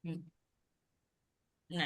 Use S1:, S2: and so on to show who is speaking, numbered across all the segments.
S1: হুম, না।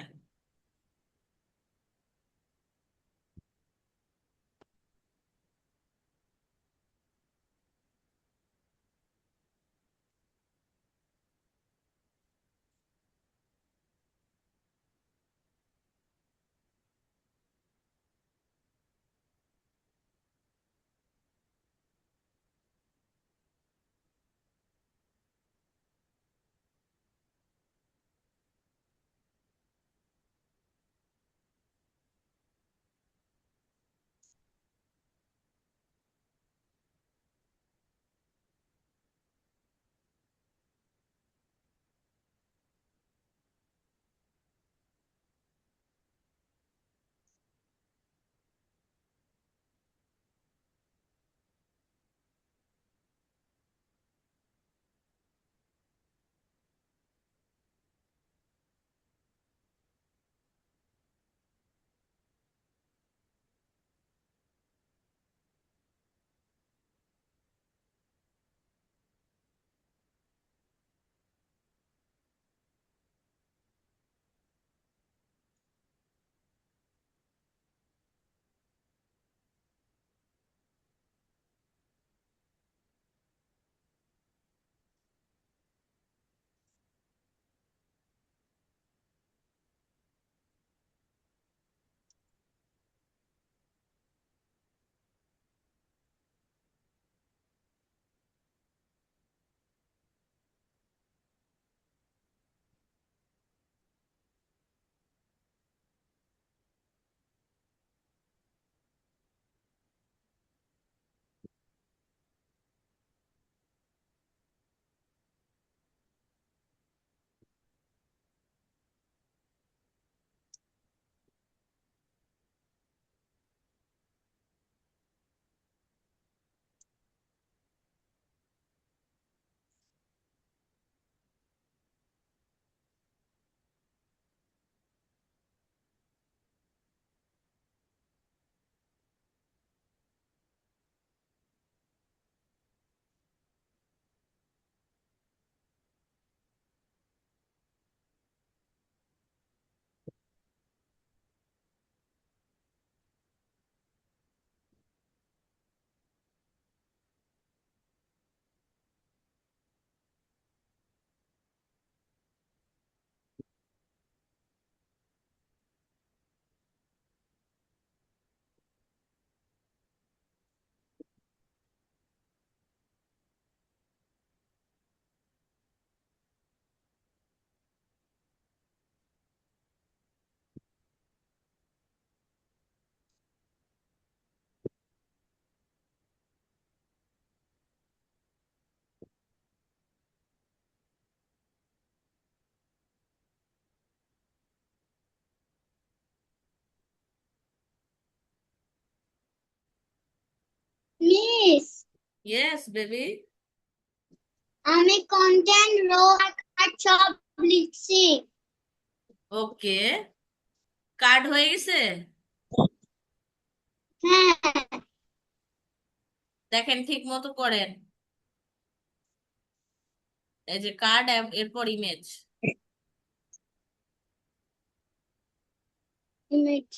S2: Miss,
S1: yes baby.
S2: আমি content rho আর card সব লিখছি।
S1: ওকে, কার্ড হয়ে গেছে।
S2: হ্যাঁ।
S1: দেখেন ঠিক মতো করেন। এই যে কার্ড, এরপর ইমেজ।
S2: ইমেজ।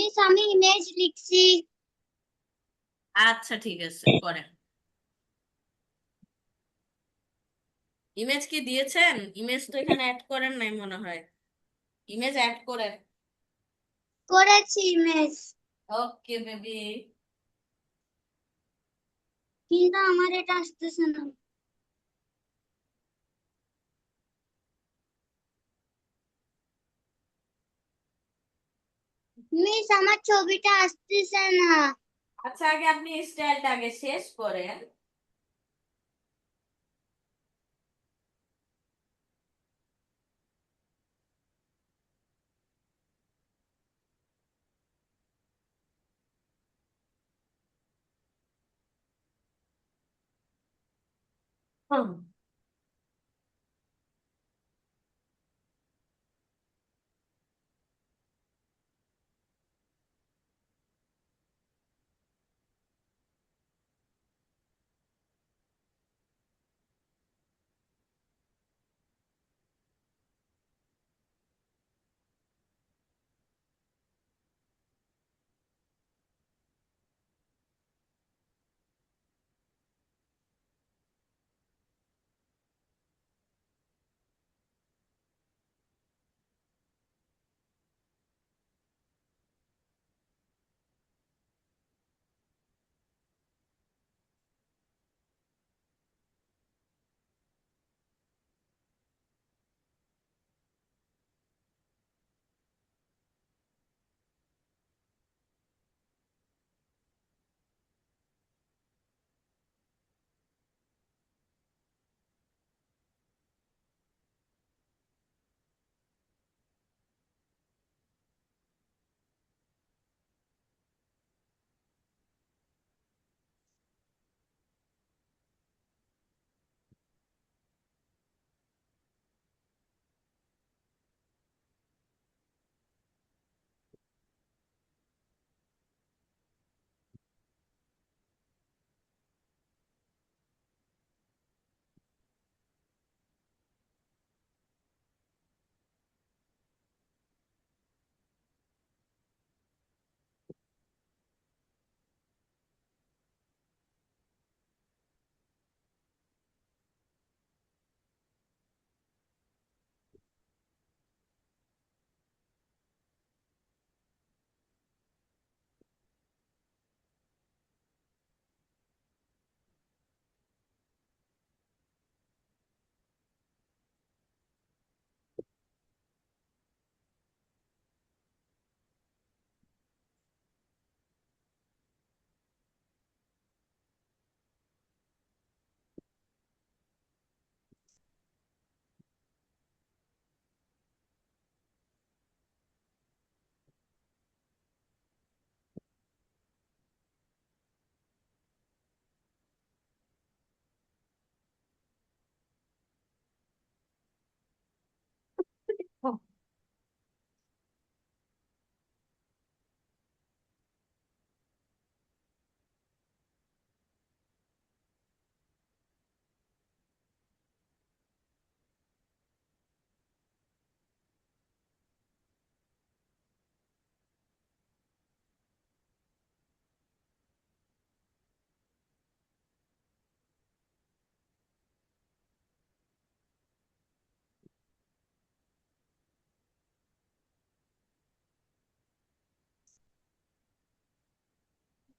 S2: মিস আমি ইমেজ লিখছি।
S1: আচ্ছা ঠিক আছে, করেন। ইমেজ কি দিয়েছেন? ইমেজ তো এখানে অ্যাড করেন নাই মনে হয়। ইমেজ অ্যাড করেন।
S2: করেছি ইমেজ,
S1: ওকে বেবি।
S2: কিন্তু আমার এটা আসতেছে না। মিস আমার ছবিটা আসতেছে না।
S1: আচ্ছা, আগে আপনি স্টাইলটা আগে শেষ করেন। হুম।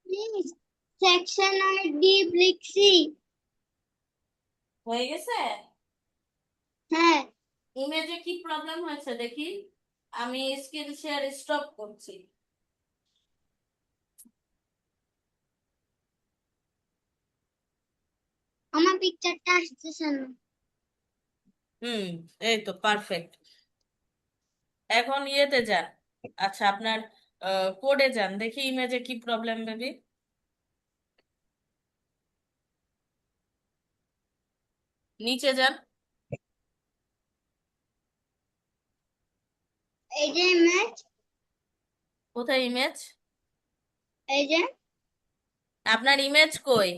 S2: মিস সেকশন আর ডিপ লিখছি।
S1: হয়ে গেছে।
S2: হ্যাঁ,
S1: ইমেজে কি প্রবলেম হয়েছে দেখি। আমি স্ক্রিন শেয়ার স্টপ করছি।
S2: আমার পিকচারটা আসতেছে না।
S1: হুম, এই তো পারফেক্ট। এখন ইয়েতে যান। আচ্ছা, আপনার কোডে যান, দেখি ইমেজে কি প্রবলেম বেবি। নিচে যান।
S2: এই যে ইমেজ,
S1: কোথায় ইমেজ?
S2: এই যে
S1: আপনার ইমেজ কই?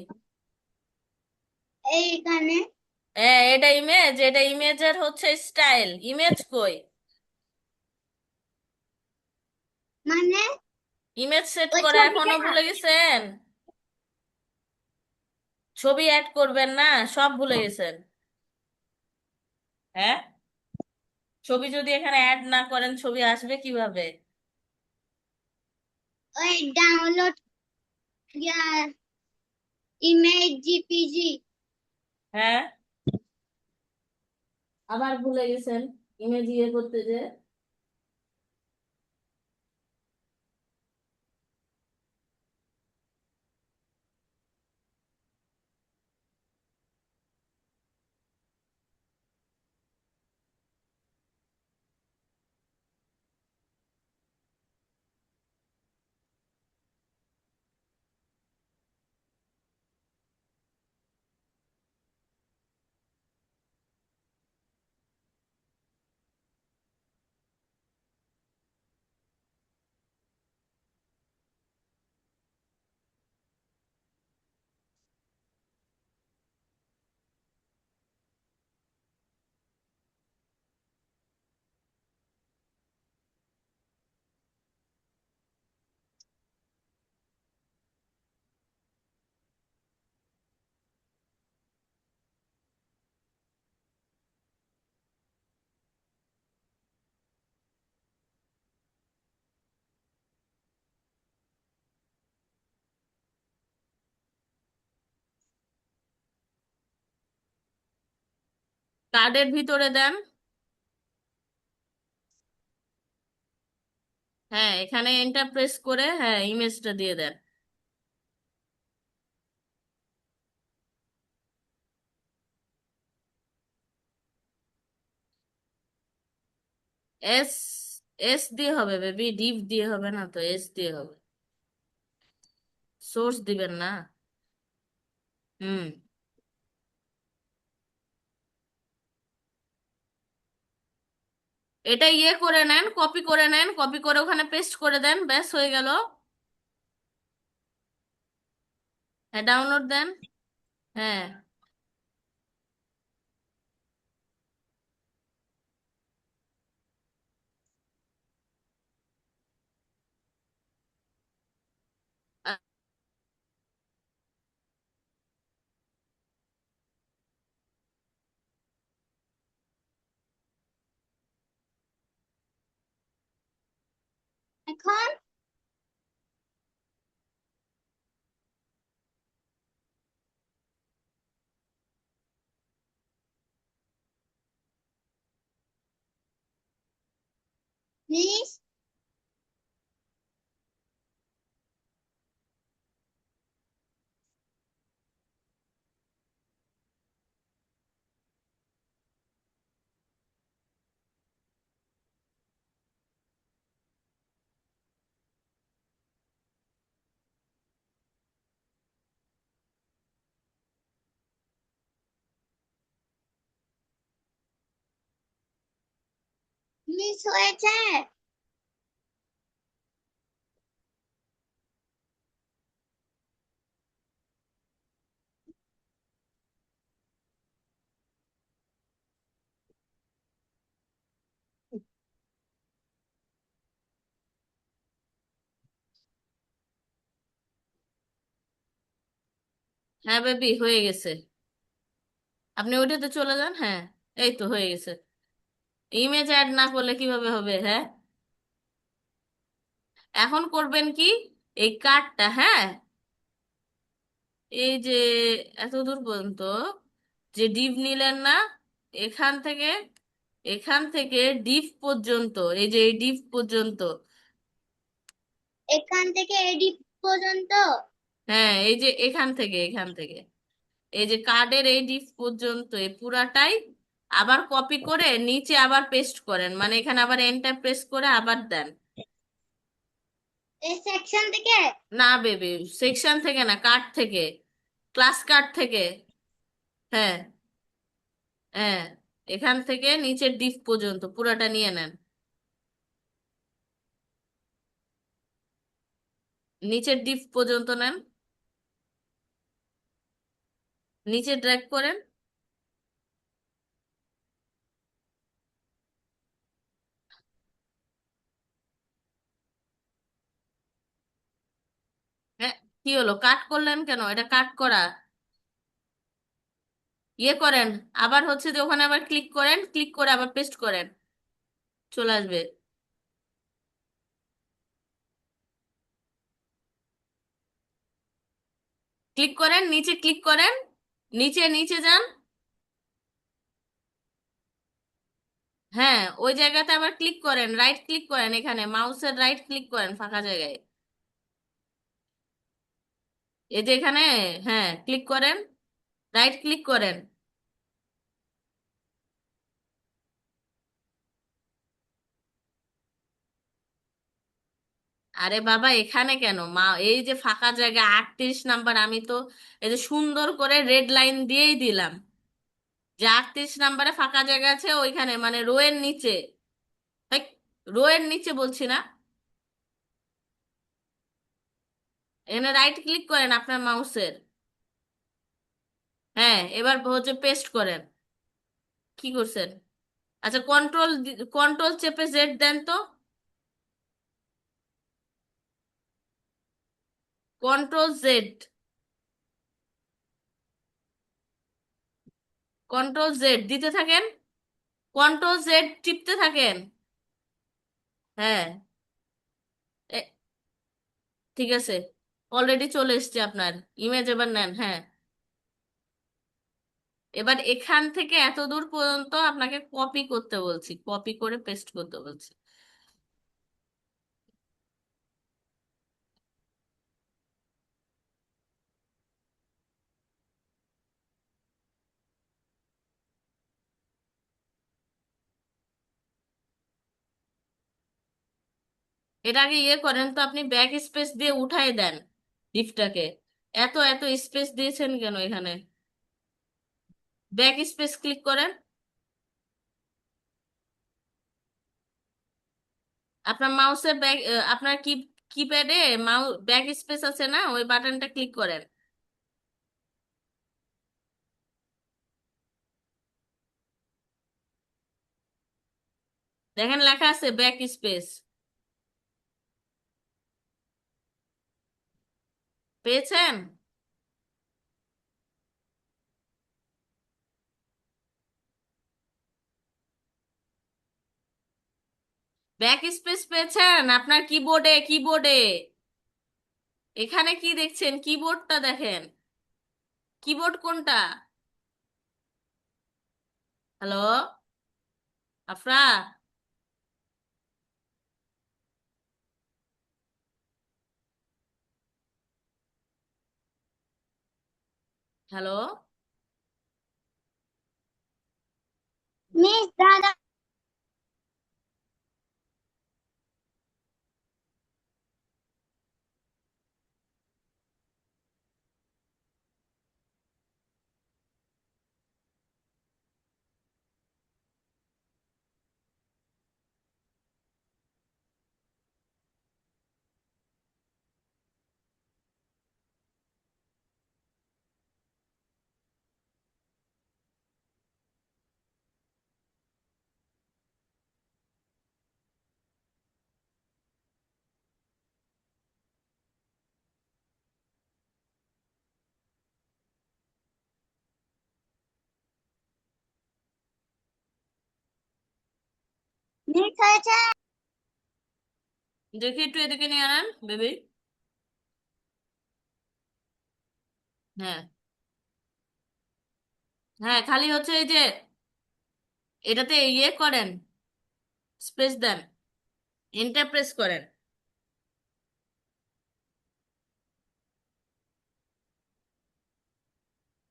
S2: এইখানে।
S1: হ্যাঁ, এটা ইমেজ, এটা ইমেজের হচ্ছে স্টাইল। ইমেজ কই?
S2: মানে
S1: ইমেজ সেট
S2: ওই
S1: করা
S2: ছবিটা
S1: এখনো ভুলে গেছেন? ছবি অ্যাড করবেন না, সব ভুলে গেছেন? হ্যাঁ, ছবি যদি এখানে অ্যাড না করেন ছবি আসবে কিভাবে?
S2: ওই ডাউনলোড ইমেজ জিপিজি।
S1: হ্যাঁ, আবার ভুলে গেছেন ইমেজ ইয়ে করতে যে। কার্ডের ভিতরে দেন। হ্যাঁ, এখানে এন্টার প্রেস করে হ্যাঁ ইমেজটা দিয়ে দেন। এস, এস দিয়ে হবে বেবি, ডিভ দিয়ে হবে না তো, এস দিয়ে হবে। সোর্স দিবেন না। হুম। এটা ইয়ে করে নেন, কপি করে নেন, কপি করে ওখানে পেস্ট করে দেন, ব্যাস হয়ে গেল। হ্যাঁ, ডাউনলোড দেন। হ্যাঁ। আ-
S2: এখন প্লিজ মিস হয়েছে।
S1: হ্যাঁ বেবি, হয়ে গেছে। আপনি ওইটাতে চলে যান, হ্যাঁ। এই তো হয়ে গেছে। ইমেজ অ্যাড না করলে কিভাবে হবে? হ্যাঁ, এখন করবেন কি, এই কার্ডটা, হ্যাঁ, এই যে এত দূর পর্যন্ত যে ডিভ নিলেন না, এখান থেকে, এখান থেকে ডিভ পর্যন্ত, এই যে এই ডিভ পর্যন্ত।
S2: এখান থেকে এডিট পর্যন্ত।
S1: হ্যাঁ, এই যে এখান থেকে, এখান থেকে এই যে কার্ডের এই ডিপ পর্যন্ত এই পুরাটাই আবার কপি করে নিচে আবার পেস্ট করেন, মানে এখানে আবার এন্টার প্রেস করে আবার দেন।
S2: এই সেকশন থেকে।
S1: না বেবি, সেকশন থেকে না, কার্ড থেকে, ক্লাস কার্ড থেকে। হ্যাঁ, হ্যাঁ, এখান থেকে নিচের ডিপ পর্যন্ত পুরাটা নিয়ে নেন। নিচের ডিপ পর্যন্ত নেন, নিচে ড্র্যাগ করেন। কি হলো, কাট করলেন কেন? এটা কাট করা। ইয়ে করেন, আবার হচ্ছে যে ওখানে আবার ক্লিক করেন, ক্লিক করে আবার পেস্ট করেন, চলে আসবে। ক্লিক করেন, নিচে ক্লিক করেন, নিচে নিচে যান। হ্যাঁ, ওই জায়গাতে আবার ক্লিক করেন, রাইট ক্লিক করেন, এখানে মাউসের রাইট ক্লিক করেন ফাঁকা জায়গায়। এই যে এখানে, হ্যাঁ ক্লিক করেন, রাইট ক্লিক করেন। আরে বাবা, এখানে কেন মা, এই যে ফাঁকা জায়গা 38 নাম্বার, আমি তো এই যে সুন্দর করে রেড লাইন দিয়েই দিলাম যে 38 নাম্বারে ফাঁকা জায়গা আছে ওইখানে, মানে রো এর নিচে। তাই, রো এর নিচে বলছি না? এখানে রাইট ক্লিক করেন আপনার মাউসের। হ্যাঁ, এবার হচ্ছে পেস্ট করেন। কি করছেন? আচ্ছা, কন্ট্রোল, কন্ট্রোল চেপে জেড দেন তো। কন্ট্রোল জেড, কন্ট্রোল জেড দিতে থাকেন, কন্ট্রোল জেড টিপতে থাকেন। হ্যাঁ, এ- ঠিক আছে, অলরেডি চলে এসেছে আপনার ইমেজ, এবার নেন। হ্যাঁ, এবার এখান থেকে এত দূর পর্যন্ত আপনাকে কপি করতে বলছি, কপি করে পেস্ট করতে বলছি। এটা আগে ইয়ে করেন তো, আপনি ব্যাক স্পেস দিয়ে উঠাই দেন ডিপটাকে। এত এত স্পেস দিয়েছেন কেন এখানে? ব্যাক স্পেস ক্লিক করেন। আপনার মাউসের ব্যাক, আপনার কিপ্যাডে মাউস ব্যাক স্পেস আছে না, ওই বাটনটা ক্লিক করেন। দেখেন লেখা আছে ব্যাক স্পেস, পেয়েছেন? ব্যাক স্পেস পেয়েছেন আপনার কিবোর্ডে, কিবোর্ডে। এখানে কি দেখছেন? কিবোর্ডটা দেখেন, কিবোর্ড কোনটা? Hello, Afra, hello.
S2: মিস দাদা। মিস হয়েছে।
S1: দেখি একটু এদিকে নিয়ে আনেন বেবি। হ্যাঁ, হ্যাঁ খালি হচ্ছে এই যে এটাতে ইয়ে করেন, স্পেস দেন, এন্টার প্রেস করেন,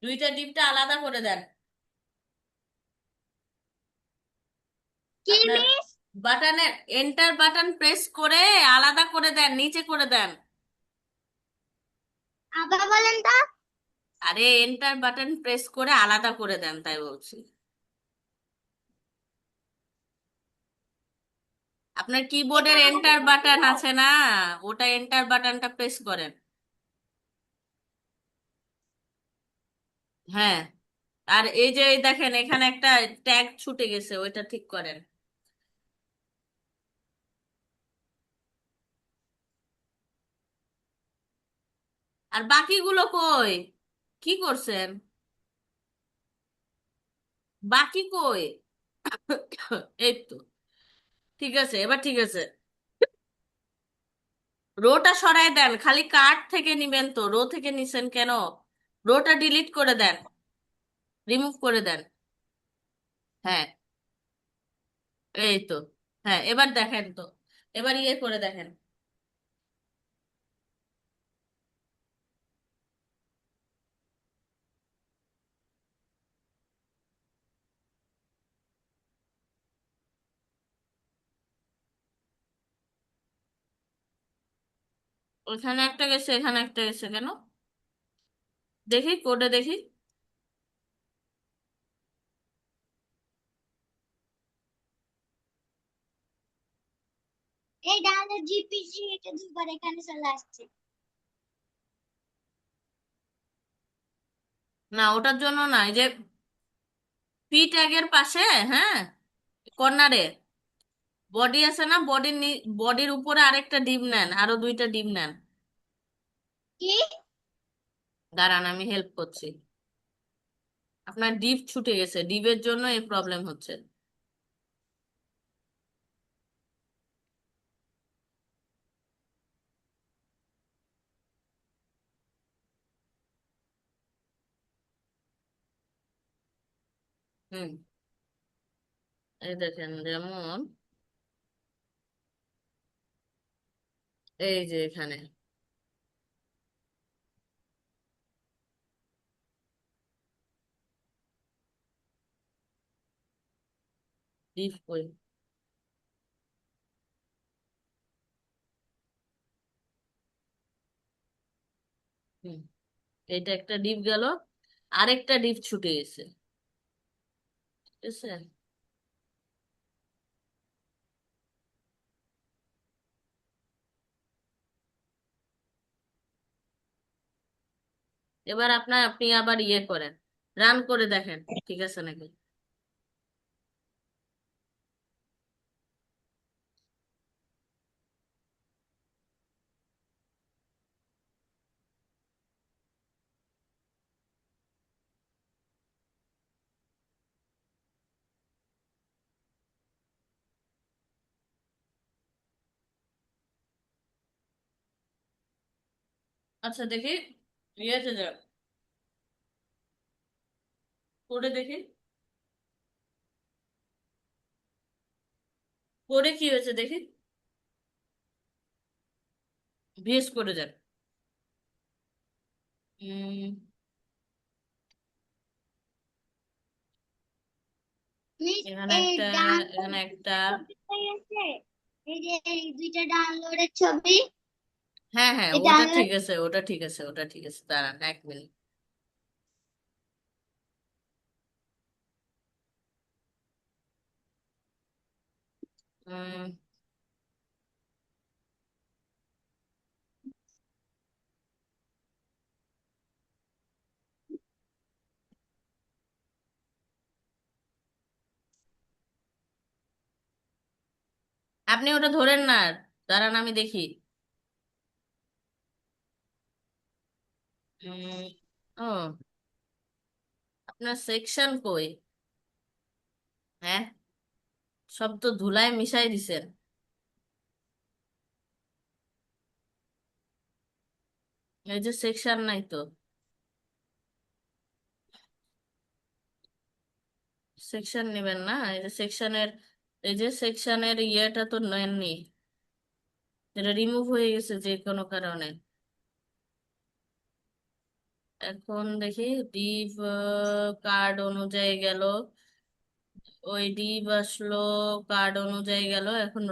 S1: দুইটা ডিপটা আলাদা করে দেন।
S2: কি
S1: আপনার
S2: মিস?
S1: বাটনের এন্টার বাটন প্রেস করে আলাদা করে দেন, নিচে করে দেন।
S2: আবার বলেন তো।
S1: আরে এন্টার বাটন প্রেস করে আলাদা করে দেন, তাই বলছি। আপনার
S2: এটা
S1: কিবোর্ডের
S2: আলাদা
S1: এন্টার
S2: করে
S1: বাটন
S2: দিব।
S1: আছে না, ওটা এন্টার বাটনটা প্রেস করেন। হ্যাঁ, আর এই যে এই দেখেন এখানে একটা ট্যাগ ছুটে গেছে, ওইটা ঠিক করেন। আর বাকিগুলো কই? কি করছেন? বাকি কই? এই তো। ঠিক আছে, এবার ঠিক আছে। রোটা সরায় দেন, খালি কার্ড থেকে নিবেন তো, রো থেকে নিছেন কেন? রোটা ডিলিট করে দেন, রিমুভ করে দেন। হ্যাঁ, এই তো। হ্যাঁ, এবার দেখেন তো, এবার ইয়ে করে দেখেন। ওখানে একটা গেছে, এখানে একটা গেছে কেন? দেখি কোডে দেখি।
S2: এই ডাউনলোড জিপিসি এটা দুবার এখানে চলে আসছে।
S1: না, ওটার জন্য না, এই যে পি ট্যাগের পাশে, হ্যাঁ, কর্নারে বডি আছে না, বডির উপরে আরেকটা ডিপ নেন, আরো দুইটা ডিপ নেন।
S2: কি?
S1: দাঁড়ান, আমি হেল্প করছি। আপনার ডিপ ছুটে গেছে, ডিপের জন্য এই প্রবলেম হচ্ছে। হুম, এই দেখেন, যেমন এই যে এখানে ডিপ কই? হুম, এইটা একটা ডিপ গেল, আরেকটা ডিপ ছুটে গেছে। ঠিক আছে, এবার আপনি আবার ইয়ে করেন, রান করে দেখেন ঠিক আছে নাকি। আচ্ছা দেখি, ইয়েতে যান, করে দেখি, করে কি হয়েছে দেখি। ভিএস করে যান।
S2: মিস,
S1: এখানে
S2: এই
S1: একটা,
S2: ডাউনলোড
S1: এখানে একটা।
S2: ছবি হয়ে গেছে। এই যে এই দুইটা ডাউনলোডের ছবি।
S1: হ্যাঁ হ্যাঁ,
S2: এই
S1: ওটা
S2: ডাউনলোড।
S1: ঠিক আছে, ওটা ঠিক আছে, ওটা ঠিক আছে, দাঁড়ান 1 মিনিট। উম, আপনি ওটা ধরেন না, দাঁড়ান আমি দেখি। উম, ও, আপনার সেকশন কই? হ্যাঁ, সব তো ধুলায় মিশাই দিছেন। এই যে সেকশন নাই তো, সেকশন নেবেন না, এই যে সেকশনের, এই যে সেকশনের ইয়েটা তো নেননি, এটা রিমুভ হয়ে গেছে যে কোনো কারণে। এখন দেখি, ডিভ কার্ড অনুযায়ী গেল, ওই ডিভ আসলো, কার্ড অনুযায়ী গেল, এখন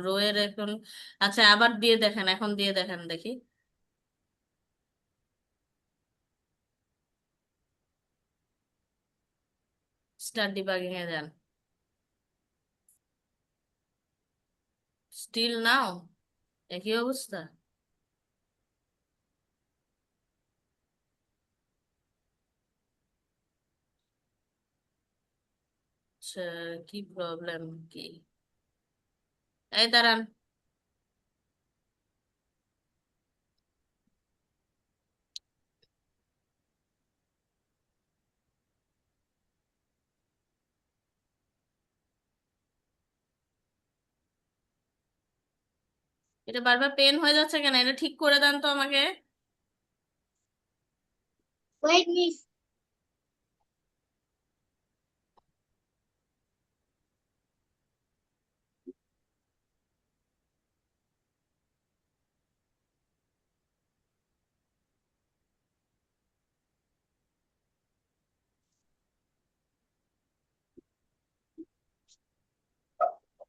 S1: রো এর এখন। আচ্ছা, আবার দিয়ে দেখেন, এখন দিয়ে দেখেন দেখি। স্টার্ট ডিবাগিং এ যান, স্টিল নাও একই অবস্থা। আচ্ছা, কি প্রবলেম কি? এই দাঁড়ান, এটা বারবার পেন হয়ে যাচ্ছে কেন? এটা ঠিক করে দেন তো আমাকে।
S2: Wait miss.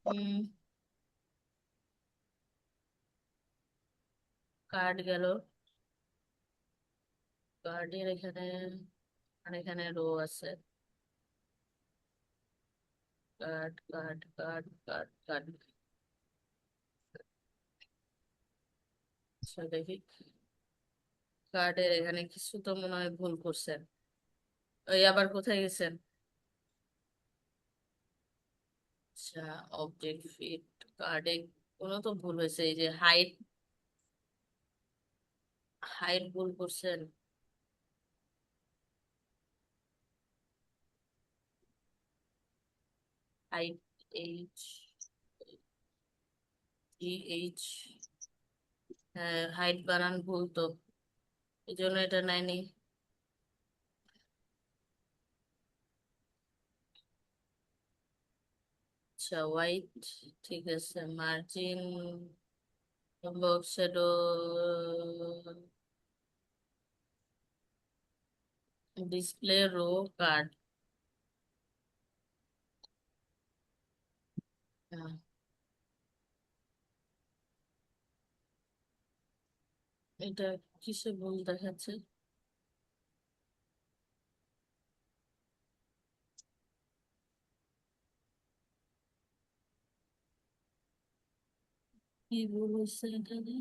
S1: হুম। কার্ড গেল। কার্ডের এখানে আর এখানে রো আছে। Card card card card card. আচ্ছা দেখি। কার্ডের এখানে কিছু তো মনে হয় ভুল করছেন। ওই আবার কোথায় গেছেন? আচ্ছা, অবজেক্ট ফিট কার্ডে কোনো তো ভুল হয়েছে। এই যে হাইট, হাইট ভুল করছেন। Height, H, H. হ্যাঁ, হাইট বানান ভুল তো, এই জন্য এটা নেয়নি। আচ্ছা, হোয়াইট ঠিক আছে। Margin, box shadow, display row, card. এটা কিসে ভুল দেখাচ্ছে? কি ভুল হচ্ছে এখানে?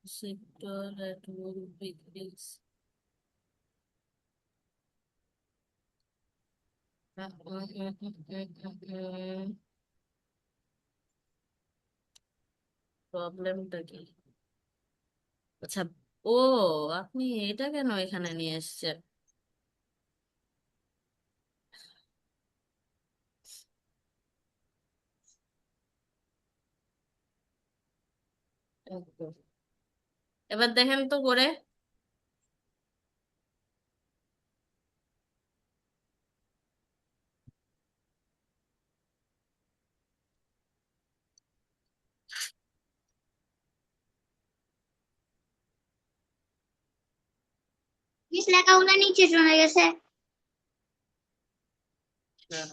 S1: Sector at will begins. প্রবলেমটা কি? আচ্ছা, ও আপনি এটা কেন এখানে নিয়ে এসেছেন? একদম। এবার দেখেন তো করে।
S2: মিস লেখাগুলো নিচে চলে গেছে।
S1: হ্যাঁ।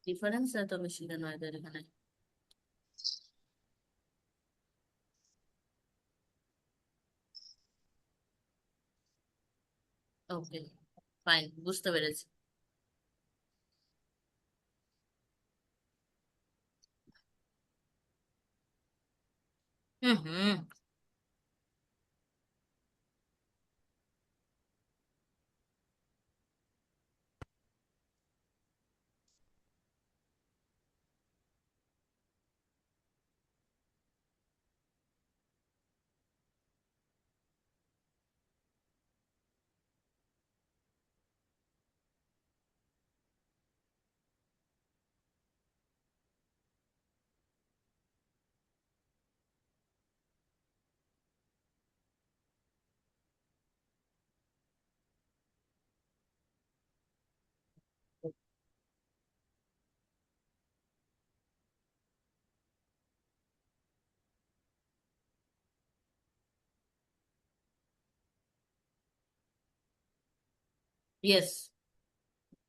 S1: ডিফারেন্স এত বেশি কেন এদের এখানে? ওকে, ফাইন, বুঝতে পেরেছি। হুম হুম। ইয়েস,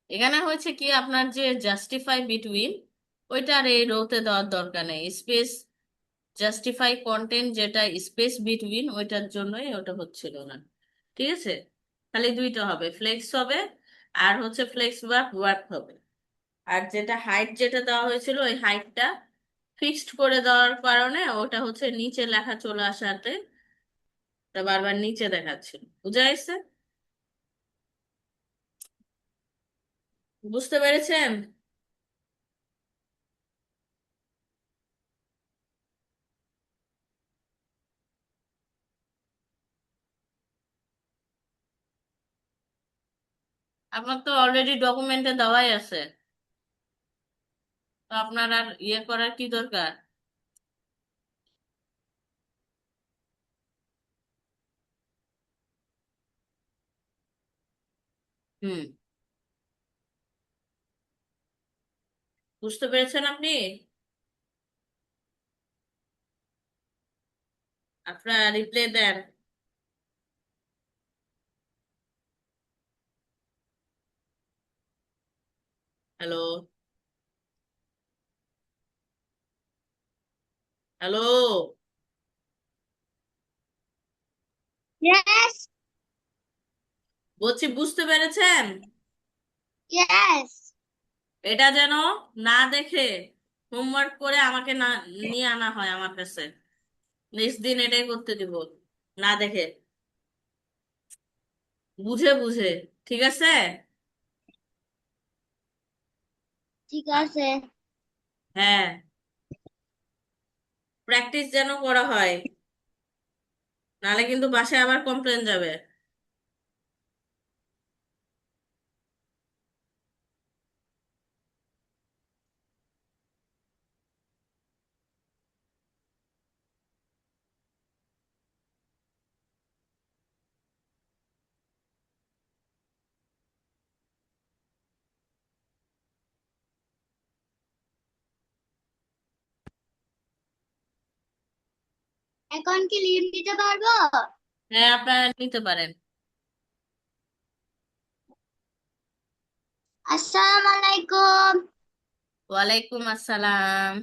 S1: এখানে হয়েছে কি আপনার যে জাস্টিফাই বিটুইন, ওইটার এই রোতে দেওয়ার দরকার নেই। স্পেস জাস্টিফাই কন্টেন্ট যেটা স্পেস বিটুইন, ওইটার জন্যই ওটা হচ্ছিল না। ঠিক আছে, খালি দুইটা হবে, ফ্লেক্স হবে আর হচ্ছে ফ্লেক্স ভার্ব ওয়ার্ক হবে। আর যেটা হাইট যেটা দেওয়া হয়েছিল, ওই হাইটটা ফিক্সড করে দেওয়ার কারণে ওটা হচ্ছে নিচে লেখা চলে আসাতে তা বারবার নিচে দেখাচ্ছিল। বুঝা গেছে? বুঝতে পেরেছেন? আপনার তো অলরেডি ডকুমেন্টে দেওয়াই আছে, তো আপনার আর ইয়ে করার কি দরকার? হুম, বুঝতে পেরেছেন আপনি? আপনার রিপ্লাই দেন। হ্যালো? হ্যালো?
S2: Yes,
S1: বলছি বুঝতে পেরেছেন?
S2: yes.
S1: এটা যেন না দেখে হোমওয়ার্ক করে আমাকে না নিয়ে আনা হয় আমার কাছে, নেক্সট দিন এটাই করতে দিব, না দেখে, বুঝে বুঝে। ঠিক আছে?
S2: ঠিক আছে।
S1: হ্যাঁ, প্র্যাকটিস যেন করা হয়, নাহলে কিন্তু বাসায় আবার কমপ্লেন যাবে।
S2: এখন কি লিভ নিতে পারবো?
S1: হ্যাঁ, আপনারা নিতে পারেন।
S2: আসসালামু আলাইকুম।
S1: ওয়ালাইকুম আসসালাম।